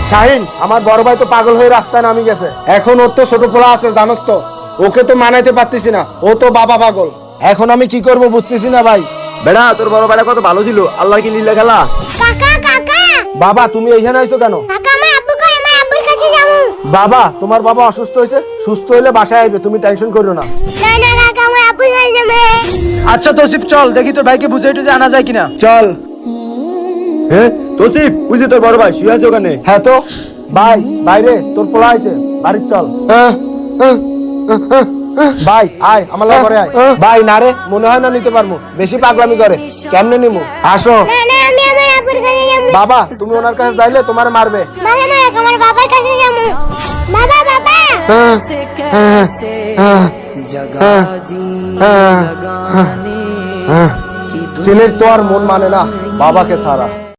শাহিন, আমার বড় ভাই তো পাগল হয়ে রাস্তায় নামি গেছে। এখন ওর তো ছোট পোলা আছে, জানোস তো, ওকে তো মানাইতে পারতেছি না, ও তো বাবা পাগল। এখন আমি কি করব বুঝতেছি না ভাই। বেড়া তোর বড় ভাইটা কত ভালো ছিল, আল্লাহর কি লীলা খেলা। কাকা কাকা বাবা তুমি এইখানে আইছো কেন? কাকা আমার আব্বু কই, আমার আব্বুর কাছে যাবো। বাবা তোমার বাবা অসুস্থ হয়েছে, সুস্থ হইলে বাসায় আইবে, তুমি টেনশন করো না। না না কাকা, আমার আব্বুর কাছে যাবে। আচ্ছা তোসিফ চল দেখি তোর ভাইকে বুঝাই টুঝে আনা যায় কিনা। চল। হ্যাঁ তোসিফ, বুঝি তোর বড় ভাই শুয়ে আছে ওখানে। হ্যাঁ তো ভাই, বাইরে তোর পোলা আইছে, বাড়ি চল। ভাই আয় আমার লাগে করে আয়। ভাই না রে, মনে হয় না নিতে পারবো, বেশি পাগলামি করে, কেমনে নিমু? আসো। না না, আমি আমার আব্বুর কাছে যাবো। বাবা তুমি ওনার কাছে যাইলে তোমার মারবে। বাবা না, আমার বাবার কাছে যাবো। বাবা বাবা ছেলের তো আর মন মানে না বাবাকে ছাড়া।